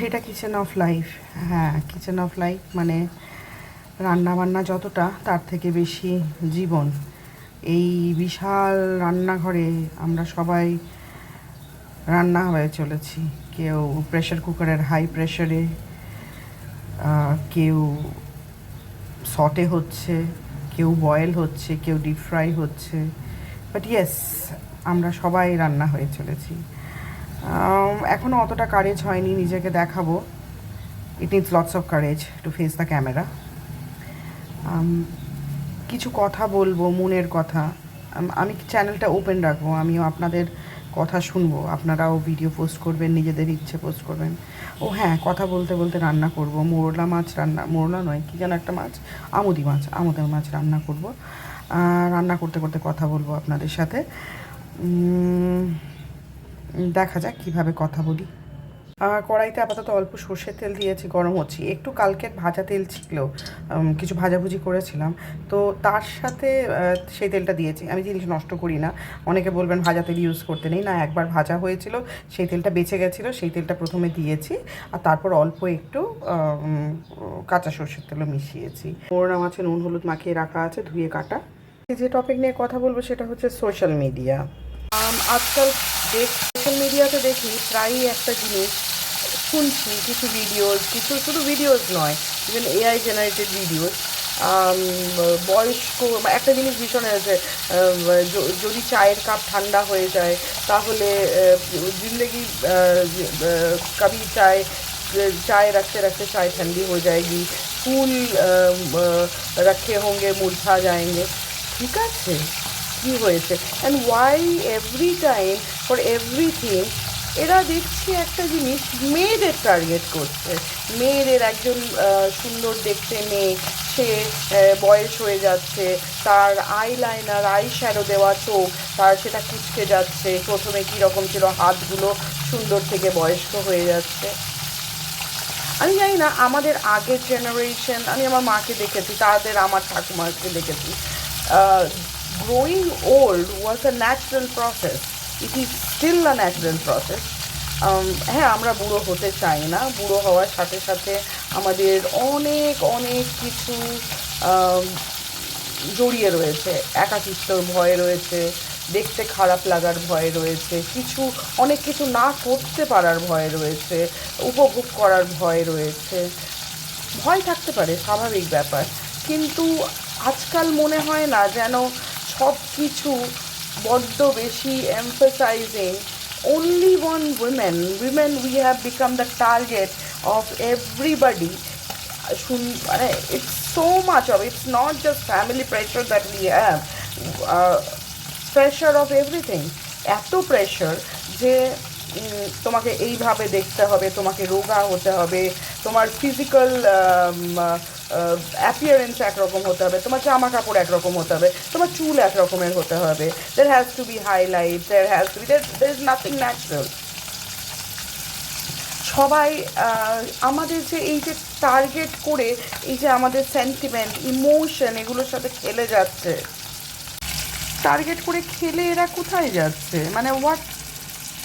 এটা kitchen of life. হ্যাঁ, kitchen of life মানে রান্নাবান্না যতটা তার থেকে বেশি জীবন। এই বিশাল রান্নাঘরে আমরা সবাই রান্না হয়ে চলেছি। কেউ প্রেশার কুকারের হাই প্রেশারে, কেউ সটে হচ্ছে, কেউ বয়েল হচ্ছে, কেউ ডিপ ফ্রাই হচ্ছে। বাট ইয়েস, আমরা সবাই রান্না হয়ে চলেছি। এখনও অতটা কারেজ হয়নি নিজেকে দেখাবো। It needs lots of courage to face the camera. কিছু কথা বলবো, মনের কথা। আমি চ্যানেলটা ওপেন রাখবো, আমিও আপনাদের কথা শুনবো, আপনারাও ভিডিও পোস্ট করবেন, নিজেদের ইচ্ছে পোস্ট করবেন। ও হ্যাঁ, কথা বলতে বলতে রান্না করব, মোরলা মাছ রান্না, মোরলা নয়, কী যেন একটা মাছ, আমুদি মাছ রান্না করব। রান্না করতে করতে কথা বলবো আপনাদের সাথে। দেখা যাক কীভাবে কথা বলি। কড়াইতে আপাতত অল্প সর্ষের তেল দিয়েছি, গরম হচ্ছে। একটু কালকের ভাজা তেল ছিল, কিছু ভাজাভুজি করেছিলাম, তো তার সাথে সেই তেলটা দিয়েছি। আমি জিনিস নষ্ট করি না, অনেকে বলবেন ভাজা তেল ইউজ করতে নেই, না, একবার ভাজা হয়েছিল, সেই তেলটা বেঁচে গেছিলো, সেই তেলটা প্রথমে দিয়েছি, আর তারপর অল্প একটু কাঁচা সর্ষের তেলও মিশিয়েছি। মোরলা মাছে নুন হলুদ মাখিয়ে রাখা আছে, ধুয়ে কাটা। যে টপিক নিয়ে কথা বলবো সেটা হচ্ছে সোশ্যাল মিডিয়া। আজকাল সোশ্যাল মিডিয়াতে দেখি প্রায়ই একটা জিনিস শুনছি, কিছু ভিডিওস, কিছু শুধু ভিডিওস নয়, ইভেন এআই জেনারেটেড ভিডিওস। বয়স্ক একটা জিনিস ভীষণ হয়েছে, যদি চায়ের কাপ ঠান্ডা হয়ে যায় তাহলে জিন্দগি কবি चाय रखते रखते चाय ठंडी हो जाएगी, फूल रखे होंगे मुरझा जाएंगे। ठीक है, কি হয়েছে? And why every time for everything এরা দেখছি একটা জিনিস মেয়েদের টার্গেট করছে। মেয়েদের, একজন সুন্দর দেখতে মেয়ে, সে বয়স হয়ে যাচ্ছে, তার আইলাইনার আই শ্যাডো দেওয়া চোখ, তার সেটা কুচকে যাচ্ছে, প্রথমে কীরকম ছিল হাতগুলো সুন্দর থেকে বয়স্ক হয়ে যাচ্ছে। আমি জানি না, আমাদের আগের জেনারেশন, আমি আমার মাকে দেখেছি, তাদের আমার ঠাকুমাকে দেখেছি, growing old was a natural process. It is still a natural process. হ্যাঁ, আমরা বুড়ো হতে চাই না, বুড়ো হওয়ার সাথে সাথে আমাদের অনেক অনেক কিছু জড়িয়ে রয়েছে। একাকিত্বর ভয় রয়েছে, দেখতে খারাপ লাগার ভয় রয়েছে, অনেক কিছু না করতে পারার ভয় রয়েছে, উপভোগ করার ভয় রয়েছে। ভয় থাকতে পারে, স্বাভাবিক ব্যাপার, কিন্তু আজকাল মনে হয় না যেন সব কিছু বড্ড বেশি emphasising only one women we have become the target of everybody. মানে it's so much of, it's not just family pressure that we have, pressure of everything, এত প্রেশার যে তোমাকে এইভাবে দেখতে হবে, তোমাকে রোগা হতে হবে, তোমার ফিজিক্যাল অ্যাপিয়ারেন্স একরকম হতে হবে, তোমার জামা কাপড় একরকম হতে হবে, তোমার চুল একরকমের হতে হবে, there has to be highlight, there is nothing natural. সবাই আমাদের যে এই যে টার্গেট করে, এই যে আমাদের সেন্টিমেন্ট, ইমোশন, এগুলোর সাথে খেলে যাচ্ছে। টার্গেট করে খেলে এরা কোথায় যাচ্ছে? মানে হোয়াট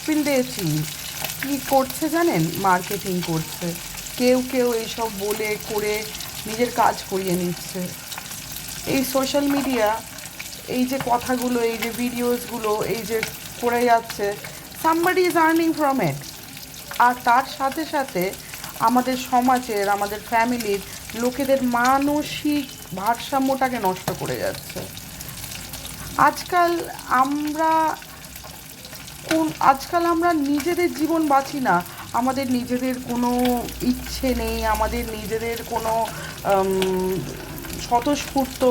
উইল দে অ্যাচিভ? কী করছে জানেন? মার্কেটিং করছে। কেউ এইসব বলে করে নিজের কাজ করিয়ে নিচ্ছে। এই সোশ্যাল মিডিয়া, এই যে কথাগুলো, এই যে ভিডিওসগুলো, এই যে করে যাচ্ছে, somebody is earning from it. আর তার সাথে সাথে আমাদের সমাজের, আমাদের ফ্যামিলির লোকেদের মানসিক ভারসাম্যটাকে নষ্ট করে যাচ্ছে। আজকাল আমরা নিজেদের জীবন বাঁচি না, আমাদের নিজেদের কোনো ইচ্ছে নেই, আমাদের নিজেদের কোনো স্বতঃস্ফূর্ত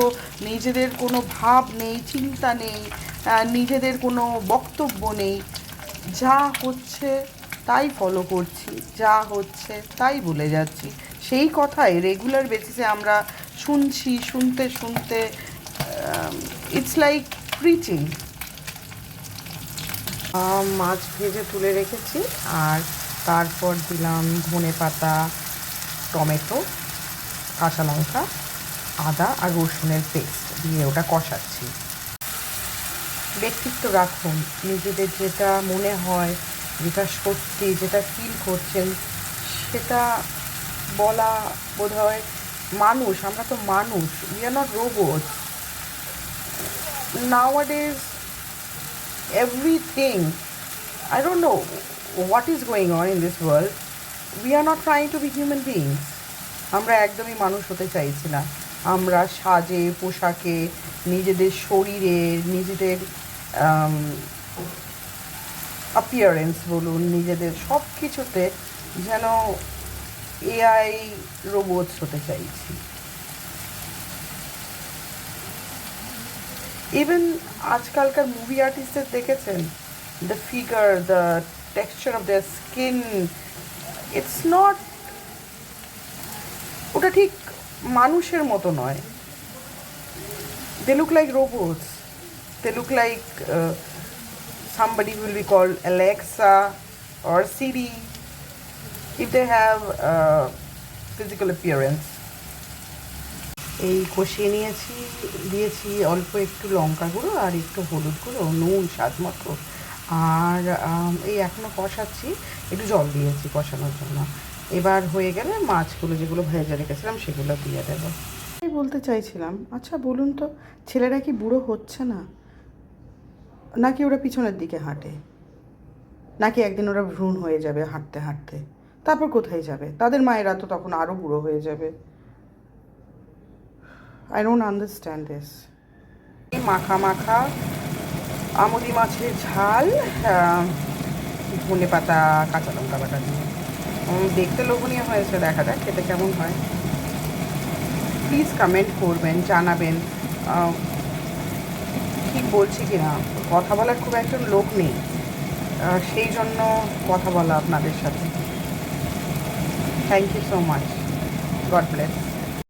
নিজেদের কোনো ভাব নেই, চিন্তা নেই, নিজেদের কোনো বক্তব্য নেই। যা হচ্ছে তাই ফলো করছি, যা হচ্ছে তাই বলে যাচ্ছি। সেই কথাই রেগুলার বেসিসে আমরা শুনতে ইটস লাইক প্রিচিং। মাছ ভেজে তুলে রেখেছি, আর তারপর দিলাম ধনেপাতা, টমেটো, কাঁচা লঙ্কা, আদা আর রসুনের পেস্ট দিয়ে ওটা কষাচ্ছি। ব্যক্তিত্ব রাখুন, নিজেদের যেটা মনে হয়, যেটা সত্যি, যেটা ফিল করছেন, সেটা বলা বোধহয় মানুষ, আমরা তো মানুষ, we are not robots. নাওয়াডেজ everything, I don't know what is going on in this world. We are not trying to be human beings. আমরা একদমই মানুষ হতে চাইছি না। আমরা সাজে পোশাকে, নিজেদের শরীরে, নিজেদের অ্যাপিয়ারেন্স বলুন, নিজেদের সব কিছুতে যেন এআই রোবটস হতে চাইছি। ইভেন আজকালকার মুভি আর্টিস্টদের দেখেছেন, the figure, the texture of their skin, it's not, ওটা ঠিক মানুষের মতো নয়। They look like robots, they look like somebody will be called Alexa or Siri if they have physical appearance. এই কষিয়ে নিয়েছি, দিয়েছি অল্প একটু লঙ্কা গুঁড়ো আর একটু হলুদ গুঁড়ো, নুন স্বাদ মতো, আর এই এখনও কষাচ্ছি, একটু জল দিয়েছি কষানোর জন্য। এবার হয়ে গেলে মাছগুলো যেগুলো ভেজে রেখেছিলাম সেগুলো দিয়ে দেবো। এই বলতে চাইছিলাম, আচ্ছা বলুন তো, ছেলেরা কি বুড়ো হচ্ছে না, নাকি ওরা পিছনের দিকে হাঁটে, নাকি একদিন ওরা ভ্রূণ হয়ে যাবে হাঁটতে হাঁটতে, তারপর কোথায় যাবে? তাদের মায়েরা তো তখন আরও বুড়ো হয়ে যাবে। I don't understand this. মাখা মাখা আমুদি মাছের ঝাল, ধনে পাতা কাঁচা লঙ্কা বাটা দিয়ে, দেখতে লোভনীয় হয়েছে, দেখা যাক খেতে কেমন হয়। প্লিজ কমেন্ট করবেন, জানাবেন ঠিক বলছি কি না। কথা বলার খুব একটা লোক নেই, সেই জন্য কথা বলা আপনাদের সাথে। Thank you so much, God bless.